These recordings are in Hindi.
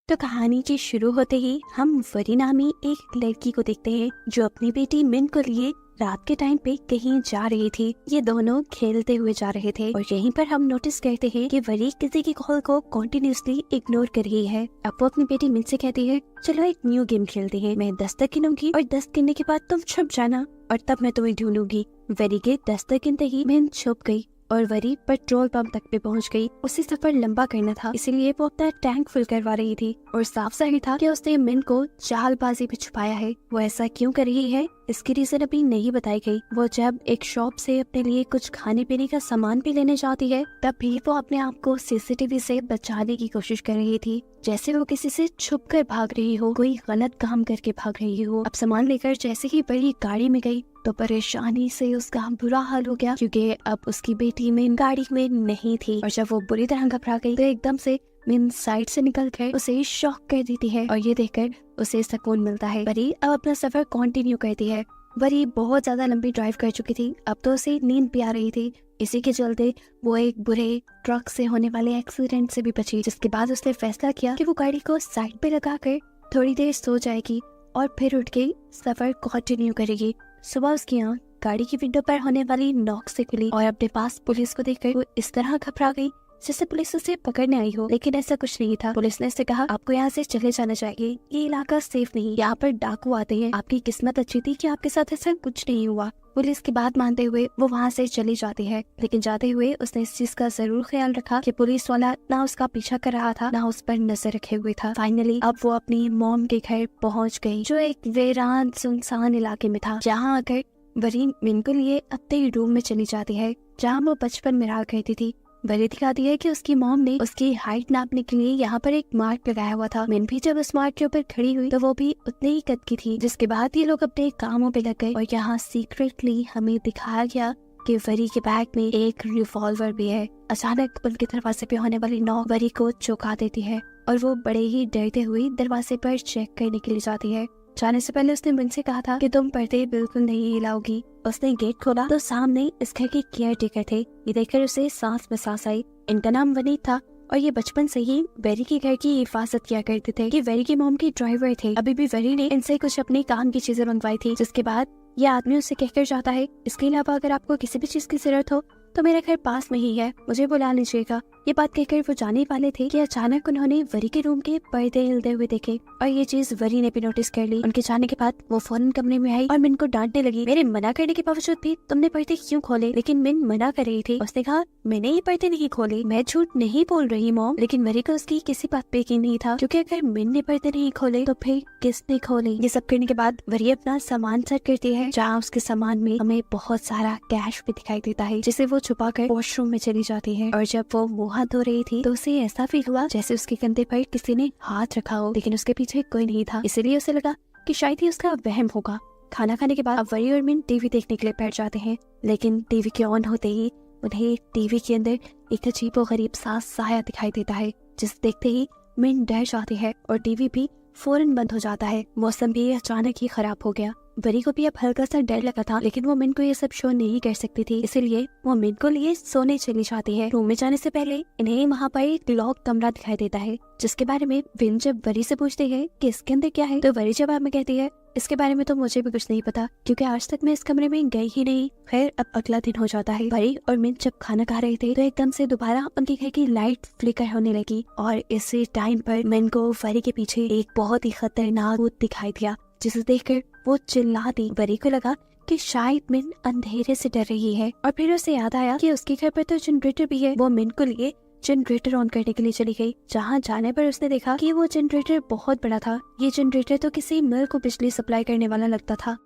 तो कहानी की शुरू होते ही हम वरी नामी एक लड़की को देखते हैं जो अपनी बेटी मिन को लिए रात के टाइम पे कहीं जा रही थी। ये दोनों खेलते हुए जा रहे थे और यहीं पर हम नोटिस करते हैं कि वरी किसी की कॉल को कंटिन्यूअसली इग्नोर कर रही है। अब वो अपनी बेटी मिन से कहती है, चलो एक न्यू गेम खेलते हैं। मैं 10 तक गिनूंगी और 10 गिनने के बाद तुम छुप जाना और तब मैं तुम्हें ढूंढूंगी। वरी के 10 तक गिनते ही मिन छुप गई और वरी पेट्रोल पंप तक पे पहुंच गई। उसे सफर लंबा करना था, इसीलिए वो अपना टैंक फुल करवा रही थी और साफ जाहिर था कि उसने मिन को चालबाजी पे छुपाया है। वो ऐसा क्यों कर रही है, इसकी रीजन अभी नहीं बताई गई। वो जब एक शॉप से अपने लिए कुछ खाने पीने का सामान भी लेने जाती है, तब भी वो अपने आप को सीसीटीवी से बचाने की कोशिश कर रही थी, जैसे वो किसी से छुप कर भाग रही हो, कोई गलत काम करके भाग रही हो। अब सामान लेकर जैसे ही बड़ी गाड़ी में गई तो परेशानी से उसका बुरा हाल हो गया, क्योंकि अब उसकी बेटी मिन गाड़ी में नहीं थी। और जब वो बुरी तरह घबरा गई तो एकदम से मिन साइड से निकल कर उसे शॉक कर देती है और ये देखकर उसे सुकून मिलता है। वरी अब अपना सफर कंटिन्यू करती है। वरी बहुत ज्यादा लंबी ड्राइव कर चुकी थी, अब तो उसे नींद भी आ रही थी। इसी के चलते वो एक बुरे ट्रक से होने वाले एक्सीडेंट से भी बची, जिसके बाद उसने फैसला किया कि वो गाड़ी को साइड पे लगा कर थोड़ी देर सो जाएगी और फिर उठ के सफर कंटिन्यू करेगी। सुबह उसकी आँख गाड़ी की विंडो पर होने वाली नॉक से खुली और अपने पास पुलिस को देखकर वो इस तरह घबरा गई जैसे पुलिस उसे पकड़ने आई हो, लेकिन ऐसा कुछ नहीं था। पुलिस ने उससे कहा, आपको यहाँ से चले जाना चाहिए, ये इलाका सेफ नहीं, यहाँ पर डाकू आते हैं। आपकी किस्मत अच्छी थी कि आपके साथ ऐसा कुछ नहीं हुआ। पुलिस की बात मानते हुए वो वहाँ से चली जाती है, लेकिन जाते हुए उसने इस चीज का जरूर ख्याल रखा कि पुलिस वाला ना उसका पीछा कर रहा था, ना उस पर नजर रखे हुए था। फाइनली अब वो अपनी मॉम के घर पहुँच गई, जो एक वीरान सुनसान इलाके में था। जहाँ आकर वरी मिन को लिए अपने रूम में चली जाती है, जहाँ वो बचपन में रहा करती थी। वरी दिखाती है कि उसकी मॉम ने उसकी हाइट नापने के लिए यहाँ पर एक मार्क लगाया हुआ था। मिन भी जब उस मार्क के ऊपर खड़ी हुई तो वो भी उतने ही कद की थी। जिसके बाद ये लोग अपने कामों पे लग गए और यहाँ सीक्रेटली हमें दिखाया गया कि वरी के बैग में एक रिवॉल्वर भी है। अचानक उनके दरवाजे पे होने वाली नॉक वरी को चौंका देती है और वो बड़े ही डरते हुए दरवाजे पर चेक करने के लिए जाती है। जाने से पहले उसने मिन से कहा था कि तुम पर्दे बिल्कुल नहीं हिलाओगी। उसने गेट खोला तो सामने इस घर के केयर टेकर थे। ये देखकर उसे सांस में सांस आई। इनका नाम वनीत था और ये बचपन से ही वेरी के घर की हिफाजत किया करते थे। ये वेरी की मॉम की ड्राइवर थे। अभी भी वेरी ने इनसे कुछ अपने काम की चीजें मंगवाई थी, जिसके बाद ये आदमी उससे कहकर जाता है, इसके अलावा अगर आपको किसी भी चीज की जरूरत हो तो मेरा घर पास में ही है, मुझे बुला लीजिएगा। ये बात कहकर वो जाने वाले थे कि अचानक उन्होंने वरी के रूम के पर्दे हिलते हुए देखे और ये चीज वरी ने भी नोटिस कर ली। उनके जाने के बाद वो फौरन कमरे में आई और मिन को डांटने लगी, मेरे मना करने के बावजूद भी तुमने पर्दे क्यों खोले? लेकिन मिन मना कर रही थी। उसने कहा, मैंने ये पर्दे नहीं खोले, मैं झूठ नहीं बोल रही मॉम। लेकिन वरी को उसकी किसी बात पे यकीन नहीं था, क्योंकि अगर मिन ने पर्दे नहीं खोले तो फिर किसने खोले? ये सब करने के बाद वरी अपना सामान सेट करती है, जहाँ उसके सामान में हमें बहुत सारा कैश भी दिखाई देता है, जिसे वो छुपा कर वॉशरूम में चली जाती है। और जब वो मुँह हाथ धो रही थी तो उसे ऐसा फील हुआ जैसे उसके कंधे पर किसी ने हाथ रखा हो, लेकिन उसके पीछे कोई नहीं था। इसलिए उसे लगा कि शायद ही उसका वहम होगा। खाना खाने के बाद अब वरी और मिन टीवी देखने के लिए बैठ जाते हैं, लेकिन टीवी के ऑन होते ही उन्हें टीवी के अंदर एक अजीब और गरीब सा साया दिखाई देता है, जिसे देखते ही मिन डर जाती है और टीवी भी फौरन बंद हो जाता है। मौसम भी अचानक ही खराब हो गया। वरी को भी अब हल्का सा डर लगा था, लेकिन वो मिन को ये सब शो नहीं कर सकती थी, इसलिए वो मिन को लिए सोने चली जाती है। रूम में जाने से पहले इन्हें वहाँ पर एक लॉक कमरा दिखाई देता है, जिसके बारे में विन जब वरी से पूछते हैं कि इसके अंदर क्या है, तो वरी जवाब में कहती है, इसके बारे में तो मुझे भी कुछ नहीं पता, क्योंकि आज तक मैं इस कमरे में गई ही नहीं। खैर अब अगला दिन हो जाता है। वरी और मिन जब खाना खा रहे थे तो एकदम से दोबारा उनके घर की लाइट फ्लिकर होने लगी और इसी टाइम पर मिन को वरी के पीछे एक बहुत ही खतरनाक भूत दिखाई दिया, जिसे देखकर वो चिल्ला दी। वरी को लगा कि शायद मिन अंधेरे से डर रही है और फिर उसे याद आया कि उसके घर पर तो जनरेटर भी है। वो मिन को लिए जनरेटर ऑन करने के लिए चली गई, जहाँ जाने पर उसने देखा कि वो जनरेटर बहुत बड़ा था। ये जनरेटर तो किसी मिल को बिजली सप्लाई करने वाला लगता था।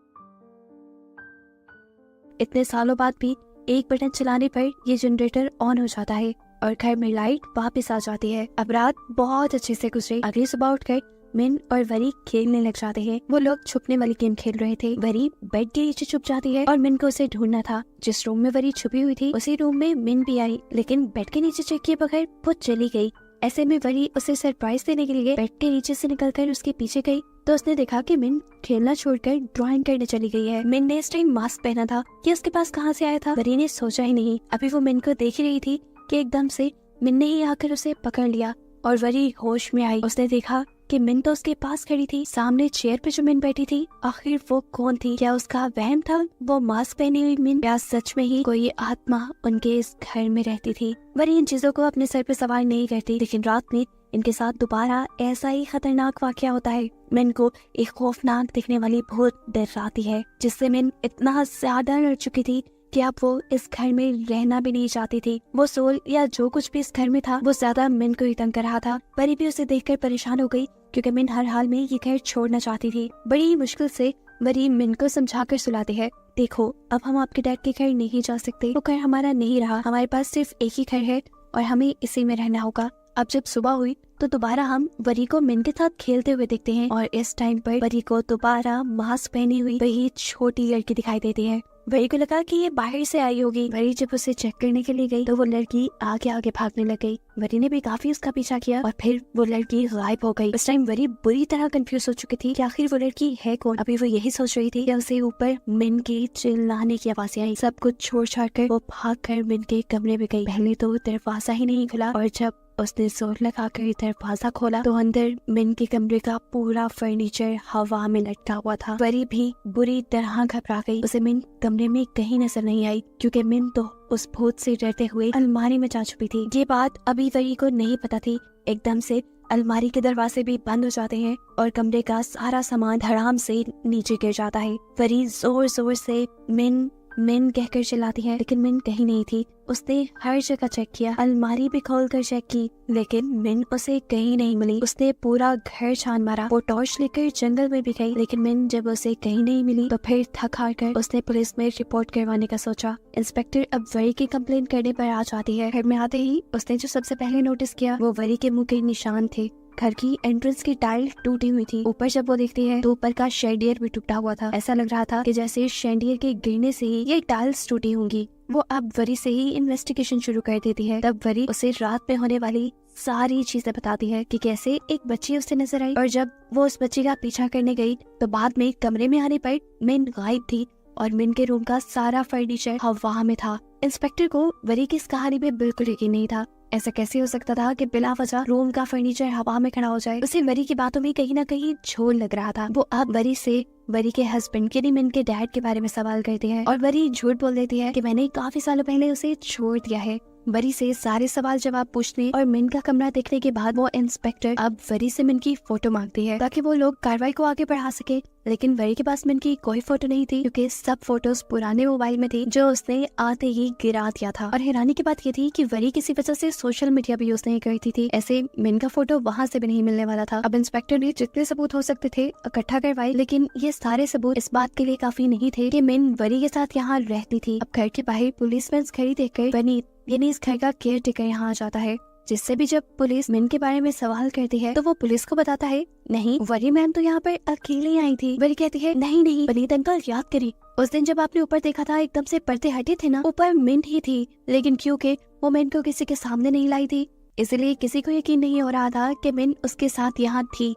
इतने सालों बाद भी एक बटन चलाने पर ये जनरेटर ऑन हो जाता है और घर में लाइट वापस आ जाती है। अब रात बहुत अच्छे से गुजरी। अगली सुबह उठकर मिन और वरी खेलने लग जाते हैं। वो लोग छुपने वाली गेम खेल रहे थे। वरी बेड के नीचे छुप जाती है और मिन को उसे ढूंढना था। जिस रूम में वरी छुपी हुई थी उसी रूम में मिन भी आई, लेकिन बेड के नीचे चेक किए बगैर वो चली गई। ऐसे में वरी उसे सरप्राइज देने के लिए बेड के नीचे से निकलकर उसके पीछे गई तो उसने देखा कि मिन खेलना छोड़कर ड्राइंग करने चली गई है। मिन ने इस टाइम मास्क पहना था, ये उसके पास कहाँ से आया था? वरी ने सोचा ही नहीं। अभी वो मिन को देख ही रही थी कि एकदम से मिन ने ही आकर उसे पकड़ लिया और वरी होश में आई। उसने देखा कि मिन तो उसके पास खड़ी थी, सामने चेयर पे जो मिन बैठी थी, आखिर वो कौन थी? क्या उसका वहम था वो मास्क पहनी हुई मिन, या सच में ही कोई आत्मा उनके इस घर में रहती थी? वरी इन चीजों को अपने सर पे सवार नहीं करती, लेकिन रात में इनके साथ दोबारा ऐसा ही खतरनाक वाकया होता है। मिन को एक खौफनाक दिखने वाली भूत डराती है, जिससे मिन इतना ज्यादा डर चुकी थी कि अब वो इस घर में रहना भी नहीं चाहती थी। वो सोल या जो कुछ भी इस घर में था वो ज्यादा मिन को ही तंग कर रहा था। परी भी उसे देखकर परेशान हो गई, क्योंकि मिन हर हाल में ये घर छोड़ना चाहती थी। बड़ी मुश्किल से वरी मिन को समझाकर सुलाती है, देखो अब हम आपके डैड के घर नहीं जा सकते, वो घर हमारा नहीं रहा, हमारे पास सिर्फ एक ही घर है और हमें इसी में रहना होगा। अब जब सुबह हुई तो दोबारा हम वरी को मिन के साथ खेलते हुए देखते हैं, और इस टाइम पर वरी को दोबारा मास्क पहनी हुई वही छोटी लड़की दिखाई देती है। वरी को लगा कि ये बाहर से आई होगी। वरी जब उसे चेक करने के लिए गई तो वो लड़की आगे आगे भागने लग गई। वरी ने भी काफी उसका पीछा किया और फिर वो लड़की गायब हो गई। उस टाइम वरी बुरी तरह कंफ्यूज हो चुकी थी कि आखिर वो लड़की है कौन। अभी वो यही सोच रही थी कि उसे ऊपर मिन के चिल्लाने की आवाजें आई। सब कुछ छोड़ छाड़ कर वो भाग कर मिन के कमरे में गई। पहले तो दरवाजा ही नहीं खुला, और जब उसने जोर लगाकर दरवाजा खोला तो अंदर मिन के कमरे का पूरा फर्नीचर हवा में लटका हुआ था। वरी भी बुरी तरह घबरा गई। उसे मिन कमरे में कहीं नजर नहीं आई, क्योंकि मिन तो उस भूत से डरते हुए अलमारी में जा छुपी थी। ये बात अभी वरी को नहीं पता थी। एकदम से अलमारी के दरवाजे भी बंद हो जाते हैं और कमरे का सारा सामान धड़ाम से नीचे गिर जाता है। वरी जोर जोर से मिन मिन कहकर चिल्लाती है, लेकिन मिन कहीं नहीं थी। उसने हर जगह चेक किया, अलमारी भी खोलकर चेक की, लेकिन मिन उसे कहीं नहीं मिली। उसने पूरा घर छान मारा, वो टॉर्च लेकर जंगल में भी गई, लेकिन मिन जब उसे कहीं नहीं मिली तो फिर थक हार कर उसने पुलिस में रिपोर्ट करवाने का सोचा। इंस्पेक्टर अब वरी की कंप्लेन करने पर आ जाती है। घर में आते ही उसने जो सबसे पहले नोटिस किया वो वरी के मुंह के निशान थे। घर की एंट्रेंस की टाइल टूटी हुई थी। ऊपर जब वो देखती है तो ऊपर का शेडियर भी टूटा हुआ था। ऐसा लग रहा था कि जैसे शेडियर के गिरने से ही ये टाइल्स टूटी होंगी। वो अब वरी से ही इन्वेस्टिगेशन शुरू कर देती है। तब वरी उसे रात में होने वाली सारी चीजें बताती है कि कैसे एक बच्ची उसे नजर आई, और जब वो उस बच्ची का पीछा करने गई तो बाद में कमरे में आने पर मिन गायब थी और मिन के रूम का सारा फर्नीचर हवा में था। इंस्पेक्टर को वरी की इस कहानी पे बिल्कुल यकीन नहीं था। ऐसा कैसे हो सकता था कि बिना वजह रूम का फर्नीचर हवा में खड़ा हो जाए। उसे वरी की बातों में कहीं ना कहीं झोल लग रहा था। वो अब वरी के हस्बैंड यानी मिन के डैड के बारे में सवाल करती है, और वरी झूठ बोल देती है कि मैंने काफी सालों पहले उसे छोड़ दिया है। वरी से सारे सवाल जवाब पूछने और मिन का कमरा देखने के बाद वो इंस्पेक्टर अब वरी से मिन की फोटो मांगती है, ताकि वो लोग कार्रवाई को आगे बढ़ा सके। लेकिन वरी के पास मिन की कोई फोटो नहीं थी, क्योंकि सब फोटोज पुराने मोबाइल में थी जो उसने आते ही गिरा दिया था। और हैरानी की बात ये थी कि वरी किसी वजह से सोशल मीडिया भी यूज नहीं करती थी, ऐसे मिन का फोटो वहाँ से भी नहीं मिलने वाला था। अब इंस्पेक्टर ने जितने सबूत हो सकते थे इकट्ठा करवाए, लेकिन ये सारे सबूत इस बात के लिए काफी नहीं थे कि मिन वरी के साथ यहाँ रहती थी। अब घर के बाहर पुलिस में खड़ी देखकर वनी यानी इस घर का केयर टेकर यहाँ आ जाता है, जिससे भी जब पुलिस मिन के बारे में सवाल करती है तो वो पुलिस को बताता है, नहीं वरी मैम तो यहाँ पर अकेले आई थी। वरी कहती है, नहीं पनीत अंकल याद करी, उस दिन जब आपने ऊपर देखा था एकदम से पर्दे हटे थे ना, ऊपर मिन ही थी, लेकिन क्योंकि वो मिन को किसी के सामने नहीं लाई थी इसलिए किसी को यकीन नहीं हो रहा था कि मिन उसके साथ यहाँ थी।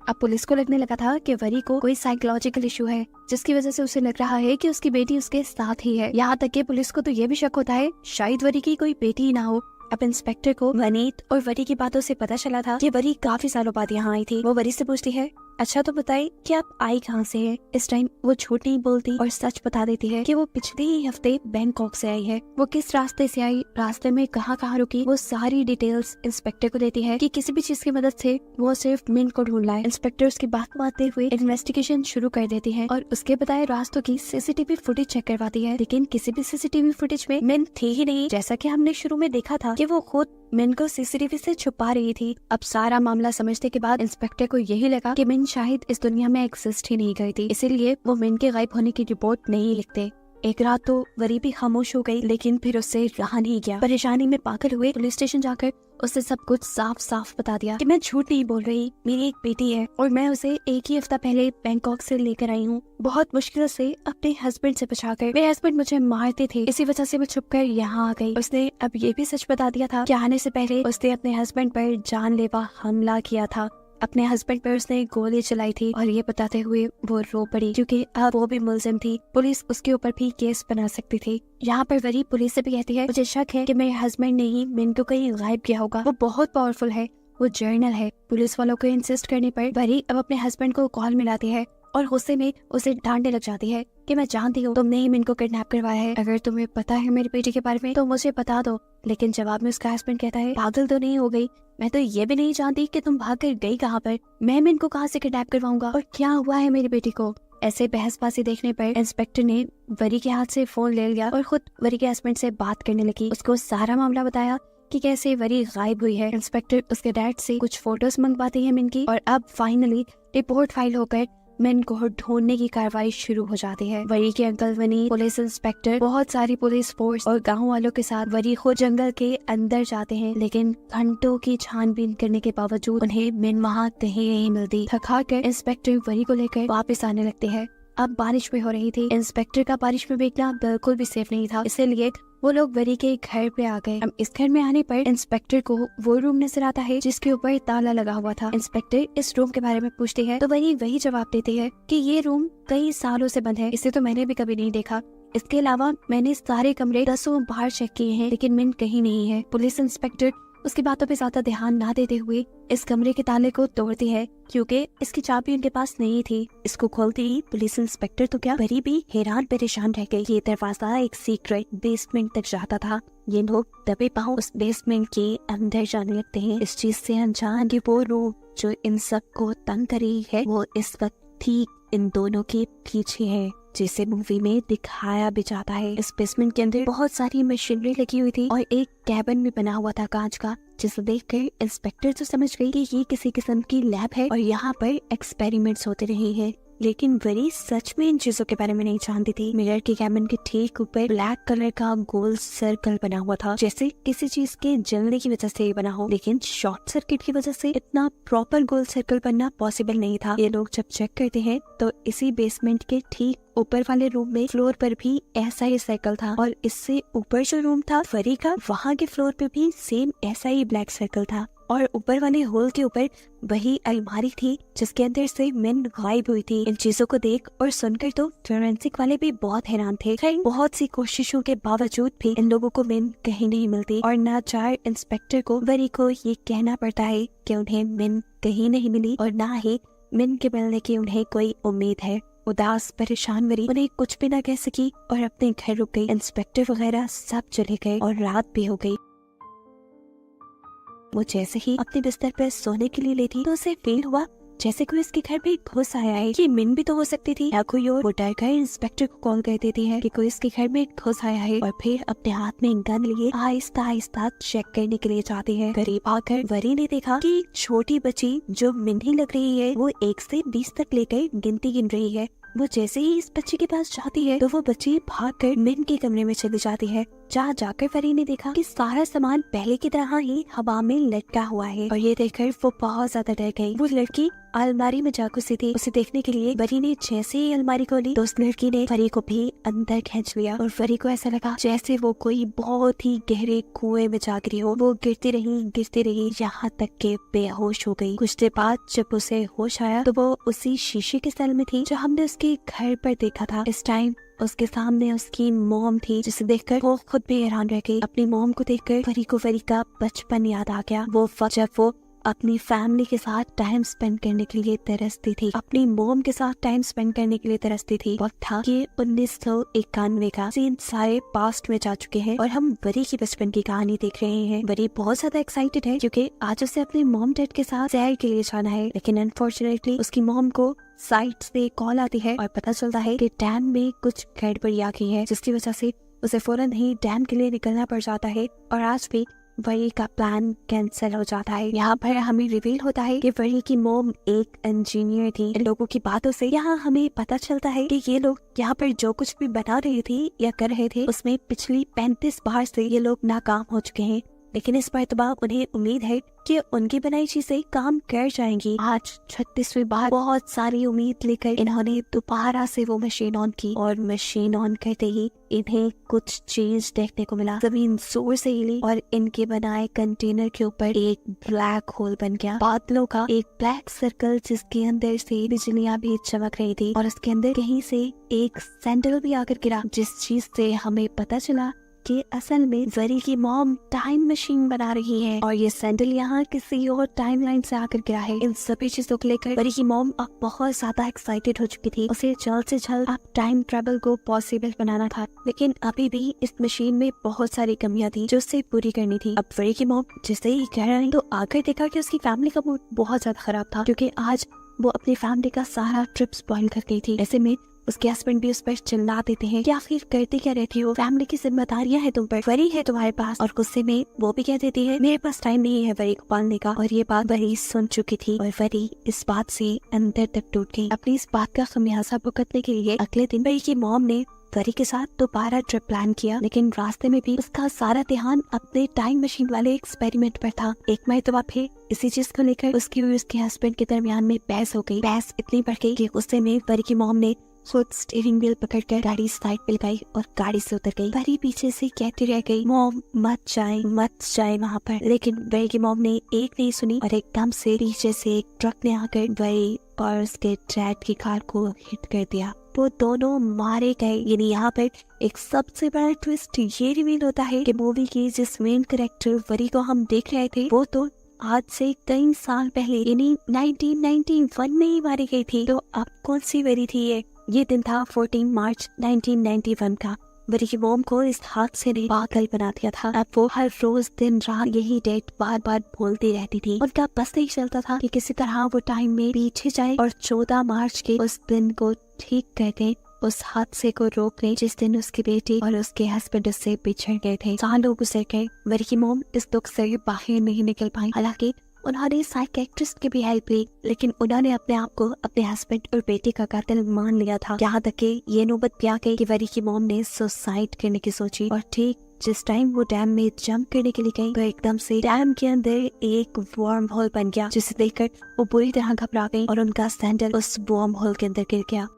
अब पुलिस को लगने लगा था कि वरी को कोई साइकोलॉजिकल इशू है, जिसकी वजह से उसे लग रहा है कि उसकी बेटी उसके साथ ही है। यहाँ तक कि पुलिस को तो ये भी शक होता है शायद वरी की कोई बेटी ही ना हो। अब इंस्पेक्टर को वनीत और वरी की बातों से पता चला था कि वरी काफी सालों बाद यहाँ आई थी। वो वरी से पूछती है, अच्छा तो बताइए कि आप आई कहाँ से है? इस टाइम वो झूठ नहीं बोलती और सच बता देती है कि वो पिछले ही हफ्ते बैंकॉक से आई है। वो किस रास्ते से आई, रास्ते में कहाँ रुकी, वो सारी डिटेल्स इंस्पेक्टर को देती है कि किसी भी चीज की मदद से वो सिर्फ मिन को ढूंढ लाए। इंस्पेक्टर उसकी बात मानते हुए इन्वेस्टिगेशन शुरू कर देती है और उसके बताए रास्तों की सीसीटीवी फुटेज चेक करवाती है, लेकिन किसी भी सीसीटीवी फुटेज में मिन थी ही नहीं, जैसा कि हमने शुरू में देखा था कि वो खुद मिन को सीसीटीवी से छुपा रही थी। अब सारा मामला समझने के बाद इंस्पेक्टर को यही लगा कि मिन शायद इस दुनिया में एग्जिस्ट ही नहीं करती, इसीलिए वो मिन के गायब होने की रिपोर्ट नहीं लिखते। एक रात तो वरी भी खामोश हो गई, लेकिन फिर उससे रहा नहीं गया। परेशानी में पागल हुए पुलिस स्टेशन जाकर उससे सब कुछ साफ साफ बता दिया कि मैं झूठ नहीं बोल रही, मेरी एक बेटी है और मैं उसे एक ही हफ्ता पहले बैंकॉक से लेकर आई हूँ, बहुत मुश्किल से अपने हस्बैंड से बचाकर। मेरे हस्बैंड मुझे मारते थे, इसी वजह से मैं छुपकर यहाँ आ गई। उसने अब ये भी सच बता दिया था कि आने से पहले उसने अपने हस्बैंड पर जानलेवा हमला किया था। अपने हस्बैंड पर उसने गोली चलाई थी और ये बताते हुए वो रो पड़ी क्योंकि अब वो भी मुलजिम थी, पुलिस उसके ऊपर भी केस बना सकती थी। यहाँ पर वरी पुलिस से भी कहती है मुझे शक है कि मेरे हस्बैंड ने ही मिन को कहीं गायब किया होगा, वो बहुत पावरफुल है, वो जर्नल है। पुलिस वालों को इंसिस्ट करने पर वरी अब अपने हस्बैंड को कॉल मिलाती है और गुस्से में उसे डांटने लग जाती है कि मैं जानती हूँ तुमने ही मिन को किडनैप करवाया है, अगर तुम्हें पता है मेरी बेटी के बारे में तो मुझे बता दो। लेकिन जवाब में उसका हस्बैंड कहता है पागल तो नहीं हो गई, मैं तो ये भी नहीं जानती कि तुम भाग कर गई कहाँ पर, मैं मिन को कहाँ से किडनैप करवाऊंगा और क्या हुआ है मेरी बेटी को। ऐसे बहसबाजी देखने पर इंस्पेक्टर ने वरी के हाथ से फोन ले लिया और खुद वरी के हस्बैंड से बात करने लगी। उसको सारा मामला बताया कि कैसे वरी गायब हुई है। इंस्पेक्टर उसके डैड से कुछ फोटोज मंगवाती है मिन की और अब फाइनली रिपोर्ट फाइल होकर मिन को ढूंढने की कार्रवाई शुरू हो जाती है। वरी के अंकल वनी, पुलिस इंस्पेक्टर, बहुत सारी पुलिस फोर्स और गांव वालों के साथ वरी खुद जंगल के अंदर जाते हैं, लेकिन घंटों की छानबीन करने के बावजूद उन्हें मिन वहाँ कहीं नहीं मिलती। थका कर इंस्पेक्टर वरी को लेकर वापस आने लगते हैं। अब बारिश भी हो रही थी, इंस्पेक्टर का बारिश में बैठना बिल्कुल भी सेफ नहीं था, इसीलिए वो लोग वरी के घर पे आ गए। अब इस घर में आने पर इंस्पेक्टर को वो रूम नजर आता है जिसके ऊपर ताला लगा हुआ था। इंस्पेक्टर इस रूम के बारे में पूछती है तो वरी वही जवाब देती है कि ये रूम कई सालों से बंद है, इसे तो मैंने भी कभी नहीं देखा। इसके अलावा मैंने सारे कमरे 10 बार चेक किए हैं लेकिन मिन कहीं नहीं है। पुलिस इंस्पेक्टर उसकी बातों पे ज्यादा ध्यान ना देते हुए इस कमरे के ताले को तोड़ती है क्योंकि इसकी चाबी उनके पास नहीं थी। इसको खोलते ही पुलिस इंस्पेक्टर तो क्या वरी भी हैरान परेशान रह गई। ये दरवाजा एक सीक्रेट बेसमेंट तक जाता था। ये लोग दबे पांव उस बेसमेंट के अंदर जाने लगते हैं, इस चीज से अनजान कि वो रूह जो इन सब को तंग कर रही है वो इस वक्त ठीक इन दोनों के पीछे है, जिसे मूवी में दिखाया भी जाता है। इस बेसमेंट के अंदर बहुत सारी मशीनरी लगी हुई थी और एक कैबिन भी बना हुआ था कांच का, जिसे देखकर इंस्पेक्टर तो समझ गई कि ये किसी किस्म की लैब है और यहाँ पर एक्सपेरिमेंट्स होते रहे हैं। लेकिन वरी सच में इन चीजों के बारे में नहीं जानती थी। मिरर के कैबिन के ठीक ऊपर ब्लैक कलर का गोल सर्कल बना हुआ था, जैसे किसी चीज के जलने की वजह से बना हो, लेकिन शॉर्ट सर्किट की वजह से इतना प्रॉपर गोल सर्कल बनना पॉसिबल नहीं था। ये लोग जब चेक करते हैं तो इसी बेसमेंट के ठीक ऊपर वाले रूम में फ्लोर पर भी ऐसा ही सर्कल था और इससे ऊपर जो रूम था वरी का, वहाँ के फ्लोर पे भी सेम ऐसा ही ब्लैक सर्कल था और ऊपर वाले होल के ऊपर वही अलमारी थी जिसके अंदर से मिन गायब हुई थी। इन चीजों को देख और सुनकर तो फोरेंसिक वाले भी बहुत हैरान थे। बहुत सी कोशिशों के बावजूद भी इन लोगों को मिन कहीं नहीं मिलती और नाचार इंस्पेक्टर को वरी को ये कहना पड़ता है कि उन्हें मिन कहीं नहीं मिली और ना ही मिन के मिलने की उन्हें कोई उम्मीद है। उदास परेशान वरी उन्हें कुछ भी ना कह सकी और अपने घर रुक गई। इंस्पेक्टर वगैरह सब चले गए और रात भी हो गई। वो जैसे ही अपने बिस्तर पर सोने के लिए लेटी तो उसे फील हुआ जैसे कोई इसके घर में घुस आया है। ये मिन भी तो हो सकती थी या कोई और। वो डर कर इंस्पेक्टर को कॉल कर देती है कि कोई इसके घर में घुस आया है और फिर अपने हाथ में गन लिए आहिस्ता आहिस्ता चेक करने के लिए जाती है। करीब आकर वरी ने देखा कि छोटी बच्ची जो मिन ही लग रही है वो 1 से 20 तक लेकर गिनती गिन रही है। वो जैसे ही इस बच्ची के पास जाती है तो वो बच्ची भागकर मिन के कमरे में चली जाती है। जहाँ जाकर वरी ने देखा कि सारा सामान पहले की तरह ही हवा में लटका हुआ है और ये देखकर वो बहुत ज्यादा डर गई। वो लड़की अलमारी में जा घुसी थी। उसे देखने के लिए वरी ने जैसे ही अलमारी खोली तो उस लड़की ने वरी को भी अंदर खींच लिया और वरी को ऐसा लगा जैसे वो कोई बहुत ही गहरे कुएं में जा गिरी हो। वो गिरती रही यहाँ तक के बेहोश हो गई। कुछ देर बाद जब उसे होश आया तो वो उसी शीशे के सेल में थी जो हमने उसके घर पर देखा था। इस टाइम उसके सामने उसकी मॉम थी जिसे देखकर वो खुद भी हैरान रह गई। अपनी मॉम को देखकर वरी को वरी का बचपन याद आ गया। वो जब वो अपनी फैमिली के साथ टाइम स्पेंड करने के लिए तरसती थी, अपनी मॉम के साथ टाइम स्पेंड करने के लिए तरसती थी। वक्त था कि 1991 का। सीन सारे पास्ट में जा चुके हैं और हम वरी की बचपन की कहानी देख रहे हैं। वरी बहुत ज्यादा एक्साइटेड है क्योंकि आज उसे अपने मॉम डैड के साथ सैर के लिए जाना है, लेकिन अनफॉर्चुनेटली उसकी मॉम को साइट से कॉल आती है और पता चलता है कि डैम में कुछ गड़बड़ी आ गई है, जिसकी वजह से उसे फौरन ही डैम के लिए निकलना पड़ जाता है और आज भी वरी का प्लान कैंसिल हो जाता है। यहाँ पर हमें रिवील होता है कि वरी की मॉम एक इंजीनियर थी। इन लोगों की बातों से यहाँ हमें पता चलता है कि ये लोग यहाँ पर जो कुछ भी बना रहे थे या कर रहे थे उसमें पिछली 35 बार से ये लोग नाकाम हो चुके हैं। लेकिन इस मर्तबा उन्हें उम्मीद है कि उनकी बनाई चीजें काम कर जाएंगी। आज 36वीं बार बहुत सारी उम्मीद लेकर इन्होंने दोबारा से वो मशीन ऑन की और मशीन ऑन करते ही इन्हें कुछ चेंज देखने को मिला। जमीन जोर से हिली और इनके बनाए कंटेनर के ऊपर एक ब्लैक होल बन गया, बादलों का एक ब्लैक सर्कल जिसके अंदर से बिजलियां भी चमक रही थी और उसके अंदर कहीं से एक सैंडल भी आकर गिरा, जिस चीज से हमें पता चला कि असल में वरी की मॉम टाइम मशीन बना रही है और ये सैंडल यहाँ किसी और टाइमलाइन से आकर गिरा है। इन सभी चीजों को लेकर वरी की मॉम अब बहुत ज्यादा एक्साइटेड हो चुकी थी। उसे जल्द से जल्द अब टाइम ट्रेवल को पॉसिबल बनाना था, लेकिन अभी भी इस मशीन में बहुत सारी कमियां थी जो उसे पूरी करनी थी। अब वरी की मॉम जिसे ही कह रही तो आकर देखा कि उसकी फैमिली का मूड बहुत ज्यादा खराब था, क्योंकि आज वो अपनी फैमिली का सारा ट्रिप स्पॉइल कर गई थी। ऐसे में उसके हस्बैंड भी उस पर चिल्ला देते हैं कि आखिर करते क्या रहती हो, फैमिली की जिम्मेदारियां हैं तुम पर, वरी है तुम्हारे पास। और गुस्से में वो भी कह देती है मेरे पास टाइम नहीं है वरी को पालने का। और ये बात वरी सुन चुकी थी और वरी इस बात से अंदर तक टूट गई। अपनी इस बात का खमियाजा भुगतने के लिए अगले दिन वरी की मॉम ने वरी के साथ दोबारा ट्रिप प्लान किया, लेकिन रास्ते में भी उसका सारा ध्यान अपने टाइम मशीन वाले एक्सपेरिमेंट पर था। एक मरतबा फिर इसी चीज को लेकर उसकी और उसके हस्बैंड के दरमियान में बहस हो गई। बहस इतनी बढ़ गई कि गुस्से में वरी की मॉम ने खुद स्टीयरिंग व्हील पकड़कर गाड़ी साइड पे लगाई और गाड़ी से उतर गई। वरी पीछे से कहती रह गई मॉम मत जाए वहाँ पर, लेकिन वरी की मॉम ने एक नहीं सुनी और एकदम से पीछे से एक ट्रक ने आकर वरी और उसके डैड की कार को हिट कर दिया। वो दोनों मारे गए। यानी यहाँ पर एक सबसे बड़ा ट्विस्ट ये रिवील होता है कि मूवी की जिस मेन कैरेक्टर वरी को हम देख रहे थे वो तो आज से कई साल पहले यानी 1991 में ही मारी गई थी। तो अब कौन सी वरी थी ये दिन था 14 मार्च 1991 का। वरी की मॉम को इस हादसे ने पागल बना दिया था। अब वो हर रोज दिन रात यही डेट बार बार बोलती रहती थी। उनका बस नहीं चलता था कि किसी तरह वो टाइम में पीछे जाए और 14 मार्च के उस दिन को ठीक कर दे, उस हादसे को रोक ले जिस दिन उसकी बेटी और उसके हस्बैंड उससे बिछड़ गए थे। सालों गुजर गए, वरी की मॉम इस दुख से बाहर नहीं निकल पाई। हालांकि उन्होंने साइकियाट्रिस्ट की भी हेल्प ली, लेकिन उन्होंने अपने आप को अपने हस्बैंड और बेटे का कातिल मान लिया था। यहाँ तक कि ये नौबत भी आ गई कि वरी की मॉम ने सुसाइड करने की सोची और ठीक जिस टाइम वो डैम में जंप करने के लिए गई तो एकदम से डैम के अंदर एक वार्म होल बन गया, जिसे देखकर वो बुरी तरह घबरा गई और उनका सैंडल उस वार्म होल के अंदर गिर गया,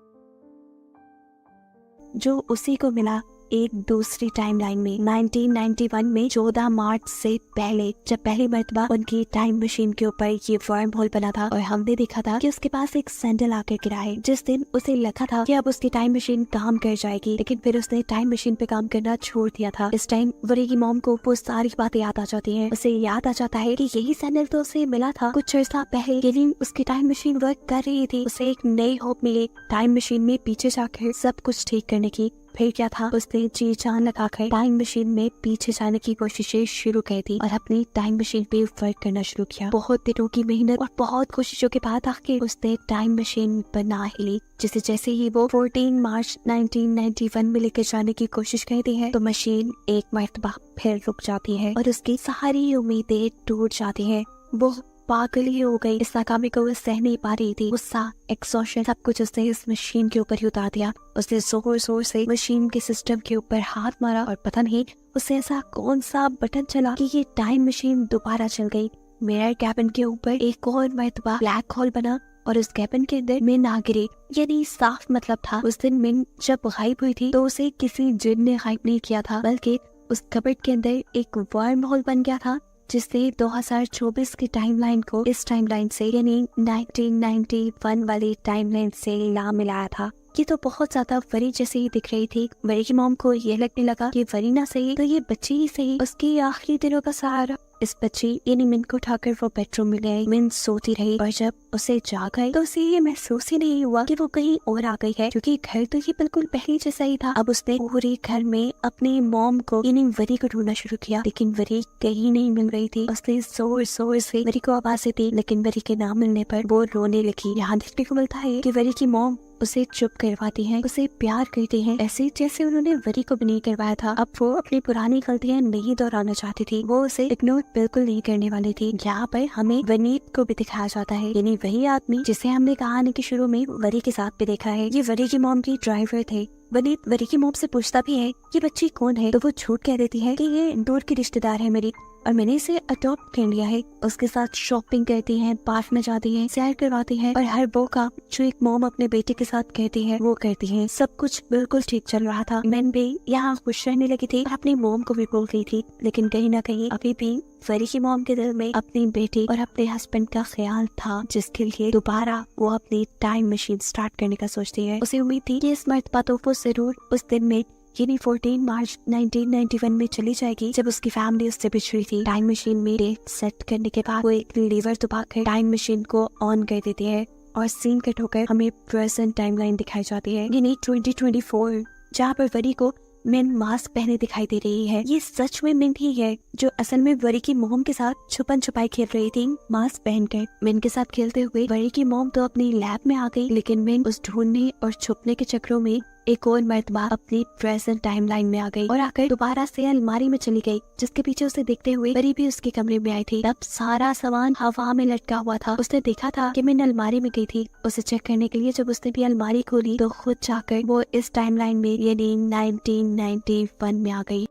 जो उसी को मिला एक दूसरी टाइमलाइन में 1991 में 14 मार्च से पहले, जब पहली मर्तबा उनकी टाइम मशीन के ऊपर ये वर्म होल बना था और हमने देखा था कि उसके पास एक सैंडल आकर गिरा है। जिस दिन उसे लगा था कि अब उसकी टाइम मशीन काम कर जाएगी, लेकिन फिर उसने टाइम मशीन पे काम करना छोड़ दिया था। इस टाइम वरी की मॉम को वो सारी बातें याद आ जाती हैं। उसे याद आ जाता है कि यही सैंडल तो उसे मिला था कुछ अर्सा पहले, लेकिन उसकी टाइम मशीन वर्क कर रही थी। उसे एक नई होप मिली टाइम मशीन में पीछे जाकर सब कुछ ठीक करने की। फिर क्या था, उसने जी जान लगाकर टाइम मशीन में पीछे जाने की कोशिशें शुरू कर दी और अपनी टाइम मशीन पे वर्क करना शुरू किया। बहुत दिनों की मेहनत और बहुत कोशिशों के बाद आखिर उसने टाइम मशीन बना ही ली, जिसे जैसे ही वो 14 मार्च 1991 में लेकर जाने की कोशिश करती है तो मशीन एक मर्तबा फिर रुक जाती है और उसकी सारी उम्मीदें टूट जाती है। वो पागल ही हो गई, इस नाकामी को वो सह नहीं पा रही थी। गुस्सा, एक्सॉशन, सब कुछ उसने इस मशीन के ऊपर ही उतार दिया। उसने जोर जोर से मशीन के सिस्टम के ऊपर हाथ मारा और पता नहीं उसे ऐसा कौन सा बटन चला कि ये टाइम मशीन दोबारा चल गई। मिरर कैबिन के ऊपर एक और मर्तबा ब्लैक होल बना और उस कैबिन के अंदर मिन आ गिरी। यानी साफ मतलब था उस दिन मिन जब गायब हुई थी तो उसे किसी जिन ने गायब नहीं किया था, बल्कि उस कबर्ड के अंदर एक वर्म होल बन गया था जिसने 2024 की टाइमलाइन को इस टाइमलाइन से यानी 1991 वाली टाइमलाइन से ला मिलाया था। ये तो बहुत ज्यादा वरी जैसे ही दिख रही थी। वरी की मॉम को ये लगने लगा कि वरी ना सही तो ये बच्ची ही सही, उसकी आखिरी दिनों का सहारा। इस बच्ची यानी मिन को उठाकर वो बेडरूम में ले आई। मिन सोती रही और जब उसे जाग आई तो उसे ये महसूस ही नहीं हुआ कि वो कहीं और आ गई है, क्योंकि घर तो ये बिल्कुल पहले जैसा ही था। अब उसने पूरे घर में अपनी मॉम को यानी वरी को ढूंढना शुरू किया, लेकिन वरी कहीं नहीं मिल रही थी। उसने जोर जोर से वरी को आवाज़ें दी, लेकिन वरी के ना मिलने पर वो रोने लगी। यहाँ देखने को मिलता है कि वरी की मॉम उसे चुप करवाती हैं, उसे प्यार करती हैं, ऐसे जैसे उन्होंने वरी को भी नहीं करवाया था। अब वो अपनी पुरानी गलतियां नहीं दोहराना चाहती थी, वो उसे इग्नोर बिल्कुल नहीं करने वाली थी। यहाँ पर हमें वनीत को भी दिखाया जाता है, यानी वही आदमी जिसे हमने कहानी के शुरू में वरी के साथ भी देखा है। ये वरी की मॉम की ड्राइवर थे। वनीत वरी की मॉम से पूछता भी है ये बच्ची कौन है, तो वो झूठ कह देती है कि ये इंदौर की रिश्तेदार है मेरी। और मैंने इसे अडॉप्ट कर लिया है। उसके साथ शॉपिंग करती है, पार्क में जाती है, सैर करवाती है और हर वो काम जो एक मॉम अपने बेटे के साथ कहती है वो करती है। सब कुछ बिल्कुल ठीक चल रहा था। मैं भी यहाँ खुश रहने लगी थी और अपनी मॉम को भी भूल गई थी। लेकिन कहीं ना कहीं अभी भी फरी की मॉम के दिल में अपनी बेटी और अपने हस्बैंड का ख्याल था, जिसके लिए दोबारा वो अपनी टाइम मशीन स्टार्ट करने का सोचती है। उसे उम्मीद थी कि इस मर्तबा तो वो जरूर उस दिन में यानी 14 मार्च 1991 में चली जाएगी जब उसकी फैमिली उससे बिछड़ी थी। टाइम मशीन में डेट सेट करने के बाद वो एक लीवर दबाकर टाइम मशीन को ऑन कर देती है और सीन कट होकर हमें प्रेजेंट टाइमलाइन दिखाई जाती है, यानी 2024, जहाँ पर वरी को मिन मास्क पहने दिखाई दे रही है। ये सच में मिन ही है जो असल में वरी की मोम के साथ छुपन छुपाई खेल रही थी मास्क पहनकर। मिन के साथ खेलते हुए वरी की मोम तो अपनी लैब में आ गई, लेकिन मिन उस ढूंढने और छुपने के चक्रों में एक और मर्तबा अपनी प्रेजेंट टाइमलाइन में आ गई और आकर दोबारा से अलमारी में चली गई, जिसके पीछे उसे देखते हुए वरी भी उसके कमरे में आई थी। तब सारा सामान हवा में लटका हुआ था। उसने देखा था कि मिन अलमारी में गई थी। उसे चेक करने के लिए जब उसने भी अलमारी खोली तो खुद जाकर वो इस टाइमलाइन में यानी 1991 में आ गई।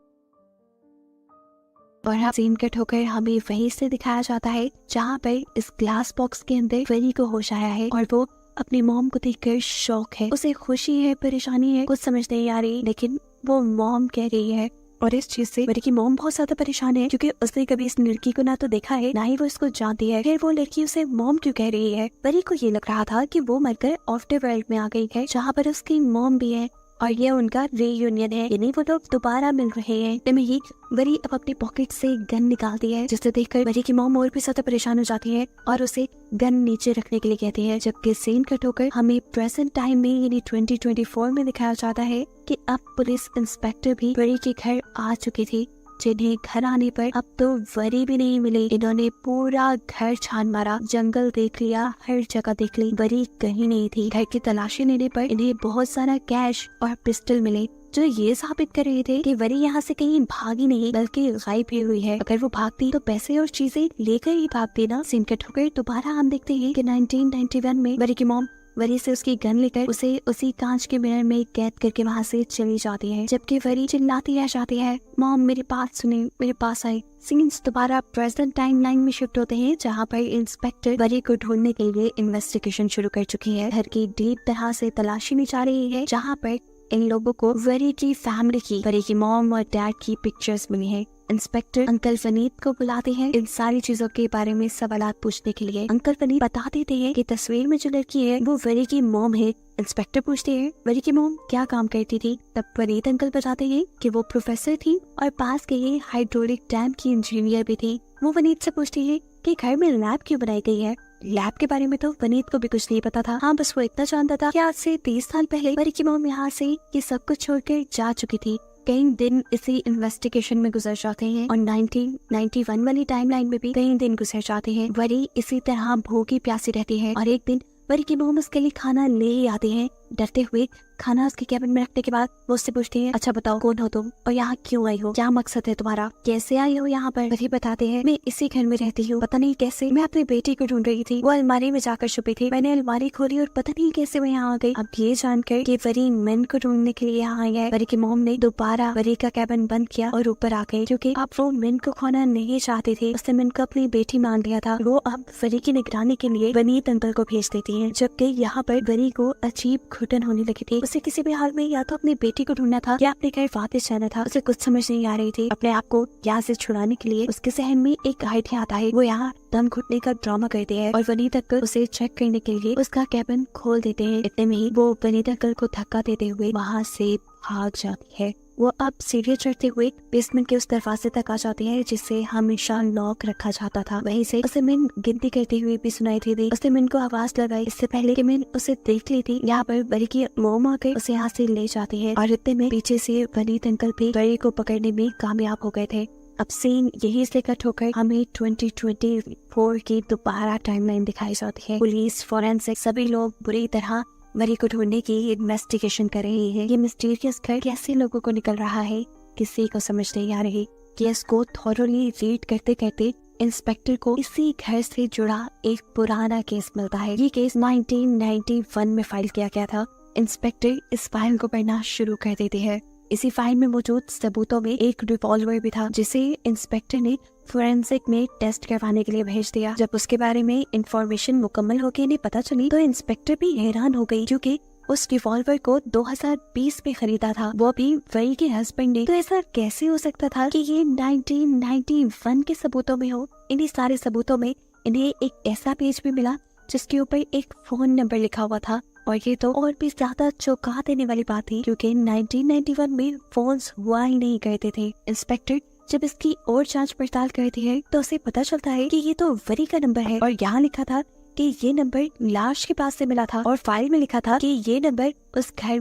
और अब सीन कट होकर हमें वहीं से दिखाया जाता है जहाँ पर इस ग्लास बॉक्स के अंदर वरी को होश आया है और वो अपनी मॉम को देखकर शौक है। उसे खुशी है, परेशानी है, कुछ समझ नहीं आ रही, लेकिन वो मॉम कह रही है। और इस चीज से वरी की मॉम बहुत ज्यादा परेशान है क्योंकि उसने कभी इस लड़की को ना तो देखा है ना ही वो इसको जानती है। फिर वो लड़की उसे मॉम क्यों कह रही है? वरी को ये लग रहा था कि वो मरकर आफ्टर वर्ल्ड में आ गई है जहाँ पर उसकी मॉम भी है और ये उनका रीयूनियन है, यानी वो लोग दोबारा मिल रहे हैं। तभी ही वरी अब अपनी पॉकेट से गन निकालती है, जिसे देखकर वरी की मॉम और भी ज्यादा परेशान हो जाती है और उसे गन नीचे रखने के लिए कहती है। जबकि सीन कट होकर हमें प्रेजेंट टाइम में यानी 2024 में दिखाया जाता है कि अब पुलिस इंस्पेक्टर भी वरी के घर आ चुकी थी, जिन्हें घर आने पर अब तो वरी भी नहीं मिली। इन्होंने पूरा घर छान मारा, जंगल देख लिया, हर जगह देख ली, वरी कहीं नहीं थी। घर की तलाशी लेने पर इन्हें बहुत सारा कैश और पिस्टल मिले, जो ये साबित कर रहे थे कि वरी यहाँ से कहीं भागी नहीं बल्कि गायब ही हुई है। अगर वो भागती तो पैसे और चीजें लेकर ही भागती ना। सीन कट होकर दोबारा हम देखते हैं कि 1991 में वरी की मॉम वरी से उसकी गन लेकर उसे उसी कांच के मिरर में कैद करके वहाँ से चली जाती है, जबकि वरी चिल्लाती रह जाती है, मॉम मेरी बात सुने, मेरे पास आए। सीन्स दोबारा प्रेजेंट टाइमलाइन में शिफ्ट होते हैं जहाँ पर इंस्पेक्टर वरी को ढूंढने के लिए इन्वेस्टिगेशन शुरू कर चुकी है। घर की डीप तरह से तलाशी ली जा रही है जहाँ पर इन लोगों को वरी की फैमिली की, वरी की मॉम और डैड की पिक्चर्स मिली है। इंस्पेक्टर अंकल वनीत को बुलाते हैं इन सारी चीजों के बारे में सवालात पूछने के लिए। अंकल वनीत बता देते हैं कि तस्वीर में जो लड़की है वो वरी की मॉम है। इंस्पेक्टर पूछते हैं वरी की मॉम क्या काम करती थी? तब वनीत अंकल बताते हैं कि वो प्रोफेसर थी और पास के ही हाइड्रोलिक डैम की इंजीनियर भी थी। वो वनीत से पूछती है कि घर में लैब क्यों बनाई गई है? लैब के बारे में तो वनीत को भी कुछ नहीं पता था। हाँ, बस वो इतना जानता था कि आज से 30 साल पहले वरी की मॉम यहाँ से ये सब कुछ छोड़कर जा चुकी थी। कई दिन इसी इन्वेस्टिगेशन में गुजर जाते हैं और 1991 वाली टाइमलाइन में भी कई दिन गुजर जाते हैं। वरी इसी तरह भूखी प्यासी रहती है और एक दिन वरी की मॉम उसके लिए खाना ले ही आते हैं। डरते हुए खाना उसके कैबिन में रखने के बाद वो उससे पूछती है, अच्छा बताओ कौन हो तुम और यहाँ क्यों आई हो? क्या मकसद है तुम्हारा? कैसे आई हो यहाँ पर? वही बताते हैं, मैं इसी घर में रहती हूँ, पता नहीं कैसे मैं अपनी बेटी को ढूंढ रही थी, वो अलमारी में जाकर छुपी थी, मैंने अलमारी खोली और पता नहीं कैसे वो यहाँ आ गई। अब ये जानकर कि वरी मिन को ढूंढने के लिए यहाँ आई है, वरी की मॉम ने दोबारा वरी का कैबिन बंद किया और ऊपर आ गई, क्योंकि अब वो मिन को खोना नहीं चाहती थी। उसने मिन को अपनी बेटी मान लिया था। वो अब वरी की निगरानी के लिए वनीत अंकल को भेज देती है, जबकि यहाँ पर वरी को अजीब घुटन होने लगी थी। उसे किसी भी हाल में या तो अपनी बेटी को ढूंढना था या अपने घर वापस जाना था। उसे कुछ समझ नहीं आ रही थी। अपने आप को यहाँ से छुड़ाने के लिए उसके जहन में एक आइडिया आता है। वो यहाँ दम घुटने का ड्रामा करते हैं और वनीत अंकल उसे चेक करने के लिए उसका कैबिन खोल देते हैं। इतने में ही वो वनीत अंकल को धक्का देते हुए वहाँ से भाग जाती है। वो अब सीढ़ी चढ़ते हुए बेसमेंट के उस दरवाजे तक आ जाते हैं जिसे हमेशा लॉक रखा जाता था। वहीं से उसे मिन गिनती करते हुए भी सुनाई थी। उसने मिन को आवाज लगाई इससे पहले कि मिन उसे देख ली थी। यहाँ पर वरी की मॉम आकर उसे यहाँ से ले जाती है और इतने में पीछे से वनीत अंकल भी वरी को पकड़ने में कामयाब हो गए थे। अब सीन यही से कट होकर हमें 2024 की दोबारा टाइमलाइन दिखाई जाती है। पुलिस, फॉरेंसिक सभी लोग बुरी तरह वरी को ढूंढने की इन्वेस्टिगेशन कर रहे हैं। ये मिस्टीरियस घर कैसे लोगों को निकल रहा है किसी को समझ नहीं आ रही। केस को थॉरोली रीड करते करते इंस्पेक्टर को इसी घर से जुड़ा एक पुराना केस मिलता है। ये केस 1991 में फाइल किया गया था। इंस्पेक्टर इस फाइल को पढ़ना शुरू कर देते हैं। इसी फाइल में मौजूद सबूतों में एक रिवॉल्वर भी था, जिसे इंस्पेक्टर ने फोरेंसिक में टेस्ट करवाने के लिए भेज दिया। जब उसके बारे में इंफॉर्मेशन मुकम्मल होकर इन्हें पता चली तो इंस्पेक्टर भी हैरान हो गई, क्योंकि उस रिवॉल्वर को 2020 में खरीदा था, वो भी वही के हस्बैंड ने। तो ऐसा कैसे हो सकता था कि ये 1991 के सबूतों में हो। इन्हीं सारे सबूतों में इन्हें एक ऐसा पेज भी मिला जिसके ऊपर एक फोन नंबर लिखा हुआ था, और ये तो और भी ज्यादा चौंका देने वाली बात थी, क्योंकि 1991 में फोन्स हुआ ही नहीं करते थे। इंस्पेक्टर जब इसकी और जांच पड़ताल करती है तो उसे पता चलता है कि ये तो वरी का नंबर है, और यहाँ लिखा था कि ये नंबर लाश के पास से मिला था, और फाइल में लिखा था कि ये नंबर उस घर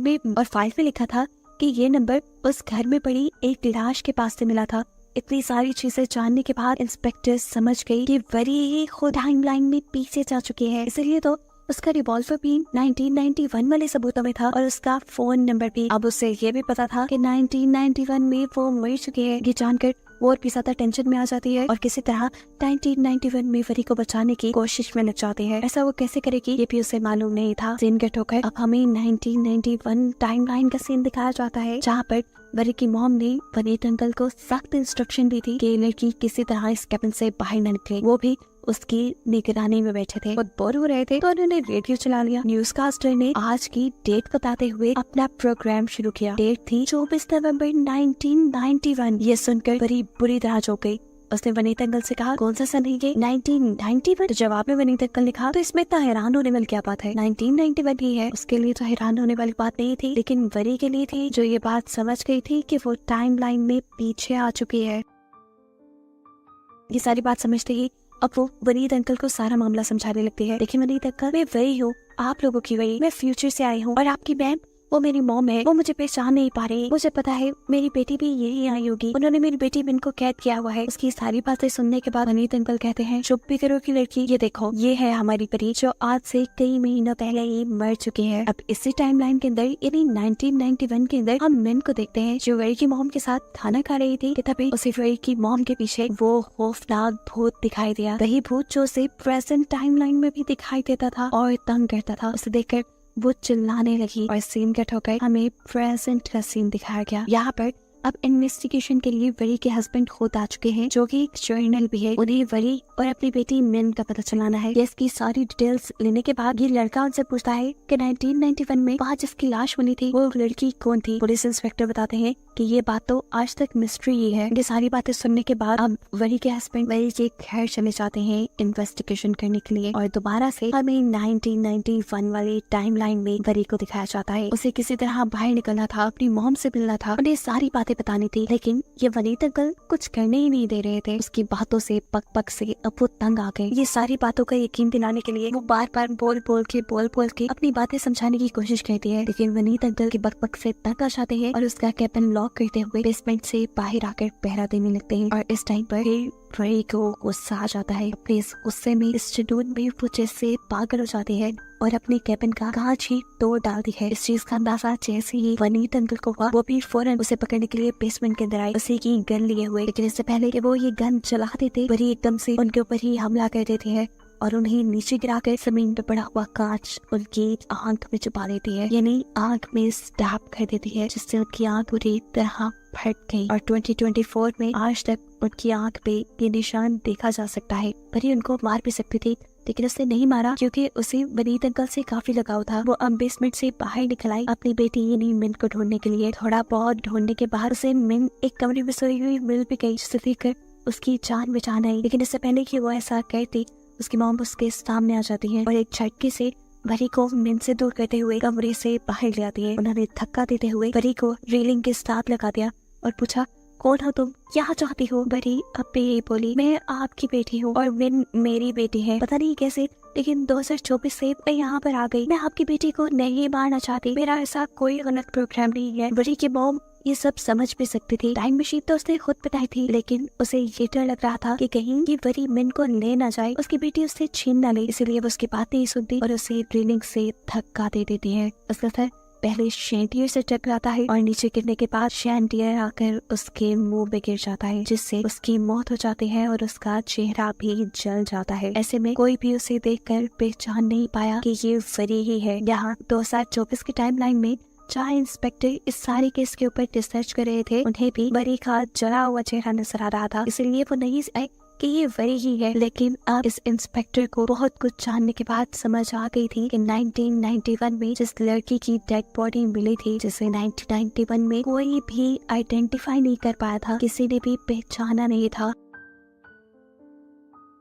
में पड़ी एक लाश के पास से मिला था। इतनी सारी चीजें जानने के बाद इंस्पेक्टर समझ गई कि वरी ही खुद टाइमलाइन में पीछे जा चुकी है, इसलिए तो उसका रिवॉल्वर भी 1991 वाले सबूतों में था, और उसका फोन नंबर भी। अब उसे ये भी पता था कि 1991 में वो मर चुकी है। ये जानकर वो और भी ज्यादा टेंशन में आ जाती है और किसी तरह 1991 में वरी को बचाने की कोशिश में लग जाती है। ऐसा वो कैसे करेगी ये भी उसे मालूम नहीं था। सीन कट होकर अब हमें 1991 टाइमलाइन का सीन दिखाया जाता है, जहाँ पर वरी की मॉम ने वनीत अंकल को सख्त इंस्ट्रक्शन दी थी कि लड़की किसी तरह इस कैबिन से बाहर न निकले। वो भी उसकी निगरानी में बैठे थे, बहुत बोर हो रहे थे तो उन्होंने रेडियो चला लिया। न्यूज कास्टर ने आज की डेट बताते हुए अपना प्रोग्राम शुरू किया। डेट थी 24 नवंबर 1991। ये सुनकर बड़ी बुरी तरह चौंक गई। उसने वनीत अंकल से कहा, कौन सा सन है ये? 1991। तो जवाब में वनीत अंकल ने कहा, तो इसमें इतना हैरान होने वाली क्या बात है, 1991 ही है। उसके लिए तो हैरान होने वाली बात नहीं थी, लेकिन वरी के लिए थी, जो ये बात समझ गई थी कि वो टाइमलाइन में पीछे आ चुकी है। ये सारी बात समझते ही अब वो वनीत अंकल को सारा मामला समझाने लगती है। देखिए वनीत अंकल, मैं वही हूँ, आप लोगों की वही। मैं फ्यूचर से आई हूँ, और आपकी मैम वो मेरी मॉम है, वो मुझे पहचान नहीं पा रही। मुझे पता है मेरी बेटी भी यही आई होगी, उन्होंने मेरी बेटी बिन को कैद किया हुआ है। उसकी सारी बातें सुनने के बाद वनीत अंकल कहते हैं, चुप भी करो की लड़की, ये देखो ये है हमारी परी, जो आज से कई महीनों पहले ही मर चुकी है। अब इसी टाइमलाइन के अंदर यानी 1991 के अंदर हम मिन को देखते हैं, जो वरी की मॉम के साथ खाना खा रही थी, तभी उसे वरी की मॉम के पीछे वो खौफनाक भूत दिखाई दिया। वही भूत जो उसे प्रेजेंट टाइमलाइन में भी दिखाई देता था और तंग करता था। उसे देखकर वो चिल्लाने लगी, और सीन कट होकर हमें प्रेजेंट का सीन दिखाया गया। यहाँ पर अब इन्वेस्टिगेशन के लिए वरी के हस्बैंड खुद आ चुके हैं, जो कि एक जर्नल भी है। उन्हें वरी और अपनी बेटी मिन का पता चलाना है। इसकी सारी डिटेल्स लेने के बाद ये लड़का उनसे पूछता है कि 1991 में वहाँ जिसकी लाश मिली थी वो लड़की कौन थी। पुलिस इंस्पेक्टर बताते हैं कि ये बात तो आज तक मिस्ट्री ही है। ये सारी बातें सुनने के बाद अब वरी के हस्बैंड वरी के घर चले जाते हैं इन्वेस्टिगेशन करने के लिए, और दोबारा से हमें 1991 वाली टाइमलाइन में वरी को दिखाया जाता है। उसे किसी तरह बाहर निकलना था, अपनी मॉम से मिलना था, उन्हें सारी बातें बतानी थी, लेकिन ये वनीत अंकल कुछ करने ही नहीं दे रहे थे। उसकी बातों से पक पक से अब वो तंग आ गए। ये सारी बातों का यकीन दिलाने के लिए वो बार बार बोल बोल के अपनी बातें समझाने की कोशिश करती है, लेकिन वनीत अंकल की बक बक से तंग आ जाते हैं और उसका कैबिन लॉक करते हुए बेसमेंट से बाहर आकर पहरा देने लगते हैं। और इस टाइम पर वरी को गुस्सा आ जाता है। अपने इस गुस्से में, इस जुनून में वो जैसे पागल हो जाती है और अपने कैबिन का कांच ही तोड़ डालती है। इस चीज का अंदाजा जैसे ही वनीत अंकल को हुआ, वो भी फौरन उसे पकड़ने के लिए बेसमेंट के अंदर आई, उसी की गन लिए हुए। लेकिन इससे पहले कि वो ये गन चला देते, वरी एकदम से उनके ऊपर ही हमला कर देती है और उन्हें नीचे गिराकर जमीन पे पड़ा हुआ कांच उनकी आंख में छुपा लेती है, यानी आंख में स्टैब कर देती है, जिससे उनकी आंख पूरी तरह फट गई। और 2024 में आज तक उनकी आंख पे ये निशान देखा जा सकता है। वरी उनको मार भी सकती थी, लेकिन उसने नहीं मारा, क्योंकि उसे वनीत अंकल से काफी लगाव था। वो अब बेसमेंट से बाहर निकल आई अपनी बेटी यानी मिन को ढूंढने के लिए। थोड़ा बहुत ढूंढने के बाद उसे मिन एक कमरे में सोई हुई मिल भी गई, जिसे देखकर उसकी जान बचान आई। लेकिन इससे पहले कि वो ऐसा करती, उसकी मॉम उसके सामने आ जाती है और एक झटके से वरी को मिन से दूर करते हुए कमरे से बाहर ले आती है। उन्होंने धक्का देते हुए वरी को रेलिंग के साथ लगा दिया और पूछा, कौन हो तुम, क्या चाहती हो? वरी अब भी यही बोली, मैं आपकी बेटी हूँ और मिन मेरी बेटी है। पता नहीं कैसे, लेकिन 2024 से मैं यहाँ पर आ गई। मैं आपकी बेटी को नहीं मारना चाहती, मेरा ऐसा कोई गलत प्रोग्राम नहीं है। वरी की मॉम ये सब समझ भी सकती थी। टाइम मशीन तो उसने खुद बनाई थी, लेकिन उसे ये डर लग रहा था कि कहीं ये वरी मिन को ले ना जाए, उसकी बेटी उससे छीन ना ले, इसीलिए वो उसकी बात नहीं सुनती और उसे ड्रिलिंग से धक्का दे देती है। उसका सर पहले शैंडियर से टकराता है और नीचे गिरने के बाद शैंडियर आकर उसके मुंह में गिर जाता है, जिससे उसकी मौत हो जाती है और उसका चेहरा भी जल जाता है। ऐसे में कोई भी उसे देखकर पहचान नहीं पाया कि ये वरी ही है। यहाँ 2024 की टाइमलाइन में जहाँ इंस्पेक्टर इस सारे केस के ऊपर रिसर्च कर रहे थे, उन्हें भी वरी का जला हुआ चेहरा नजर आ रहा था, इसलिए वो नहीं आए कि ये वरी ही है। लेकिन अब इस इंस्पेक्टर को बहुत कुछ जानने के बाद समझ आ गई थी कि 1991 में जिस लड़की की डेड बॉडी मिली थी, जिसे 1991 में कोई भी आइडेंटिफाई नहीं कर पाया था, किसी ने भी पहचाना नहीं था,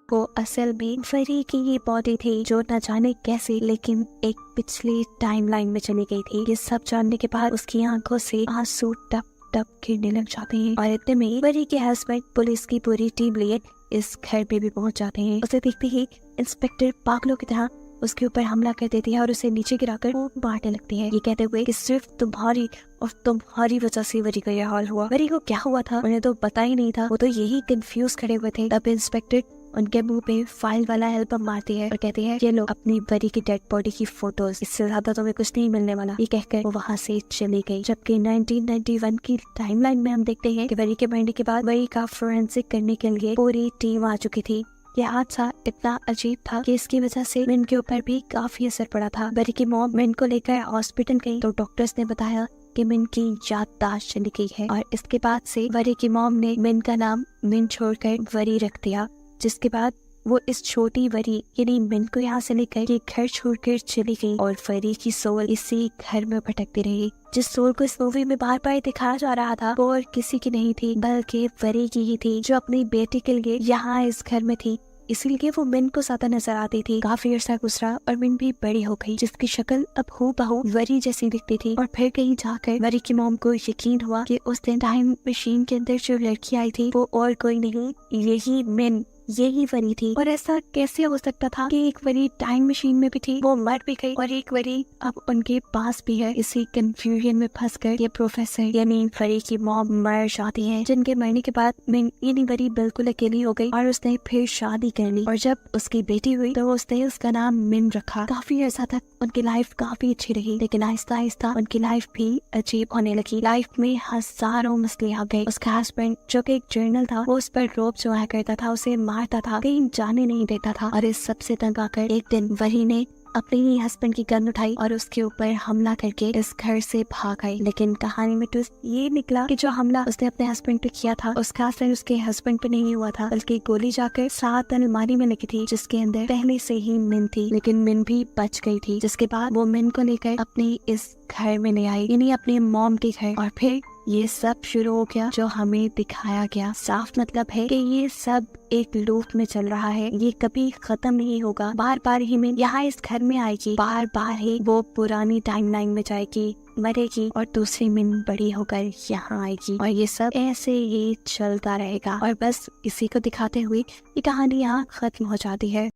वो असल में वरी की ये बॉडी थी जो न जाने कैसे लेकिन एक पिछली टाइमलाइन में चली गई थी। ये सब जानने के बाद उसकी आंखों से आंसू टप टप गिरने लग जाते हैं और इतने में वरी के हस्बैंड पुलिस की पूरी टीम लिए इस घर पे भी पहुंच जाते हैं। उसे देखते ही इंस्पेक्टर पागलों की तरह उसके ऊपर हमला कर देती है और उसे नीचे गिराकर वो मारने लगती है, ये कहते हुए कि सिर्फ तुम्हारी और तुम्हारी वजह से वरी का यह हाल हुआ। वरी को क्या हुआ था उन्हें तो पता ही नहीं था, वो तो यही कंफ्यूज खड़े हुए थे। तब इंस्पेक्टर उनके मुंह पे फाइल वाला एल्बम मारती है और कहती है ये लो अपनी वरी की डेड बॉडी की फोटोज, इससे ज्यादा तुम्हें कुछ नहीं मिलने वाला। ये कहकर वो वहाँ से चली गई। जबकि 1991 की टाइमलाइन में हम देखते हैं कि वरी के मरने के बाद वरी का फोरेंसिक करने के लिए पूरी टीम आ चुकी थी। यह हादसा इतना अजीब था कि इसकी वजह से मिन के ऊपर भी काफी असर पड़ा था। वरी की मॉम मिन को लेकर हॉस्पिटल गई तो डॉक्टर्स ने बताया कि मिन की याददाश्त चली गई है और इसके बाद से वरी की मॉम ने मिन का नाम मिन छोड़कर वरी रख दिया, जिसके बाद वो इस छोटी वरी यानी मिन को यहाँ से लेकर ये घर छोड़कर चली गई और वरी की सोल इसी घर में भटकती रही। जिस सोल को इस मूवी में बार बार दिखाया जा रहा था वो और किसी की नहीं थी बल्कि वरी की ही थी, जो अपनी बेटी के लिए यहाँ इस घर में थी, इसीलिए वो मिन को ज्यादा नजर आती थी। काफी अर्सा गुजरा और मिन भी बड़ी हो गई, जिसकी शक्ल अब हूबहू वरी जैसी दिखती थी। और फिर कहीं जाकर वरी की मॉम को यकीन हुआ कि उस दिन टाइम मशीन के अंदर जो लड़की आई थी वो और कोई नहीं, यही मिन, यही वरी थी। और ऐसा कैसे हो सकता था कि एक वरी टाइम मशीन में भी थी, वो मर भी गई और एक वरी अब उनके पास भी है। इसी कंफ्यूजन में फंसकर ये प्रोफेसर यानी वरी की मॉम मर जाती है, जिनके मरने के बाद मिन यानी वरी बिल्कुल अकेली हो गई और उसने फिर शादी कर ली। और जब उसकी बेटी हुई तो उसने उसका नाम मिन रखा। काफी अर्सा तक उनकी लाइफ काफी अच्छी रही, लेकिन आहिस्ता आहिस्ता उनकी लाइफ भी अजीब होने लगी। लाइफ में हजारों मसले आ गए। उसका हस्बैंड जो कि एक जर्नल था वो उस पर रोब जमाया करता था, उसे मारता था, कहीं जाने नहीं देता था। और इस सबसे तंग आकर एक दिन वरी ने अपने ही हस्बैंड की गन उठाई और उसके ऊपर हमला करके इस घर से भाग आई। लेकिन कहानी में ट्विस्ट ये निकला कि जो हमला उसने अपने हस्बैंड पे किया था उसका असर उसके हस्बैंड पे नहीं हुआ था, बल्कि गोली जाकर साथ अलमारी में लगी थी जिसके अंदर पहले से ही मिन थी। लेकिन मिन भी बच गई थी, जिसके बाद वो मिन को लेकर अपनी इस घर में ले आई, यानी अपने मॉम के घर। और फिर ये सब शुरू हो गया जो हमें दिखाया गया। साफ मतलब है कि ये सब एक लूप में चल रहा है, ये कभी खत्म नहीं होगा। बार बार ही मिन यहाँ इस घर में आएगी, बार बार ही वो पुरानी टाइमलाइन में जाएगी, मरेगी और दूसरी मिन बड़ी होकर यहाँ आएगी और ये सब ऐसे ही चलता रहेगा। और बस इसी को दिखाते हुए ये कहानी यहाँ खत्म हो जाती है।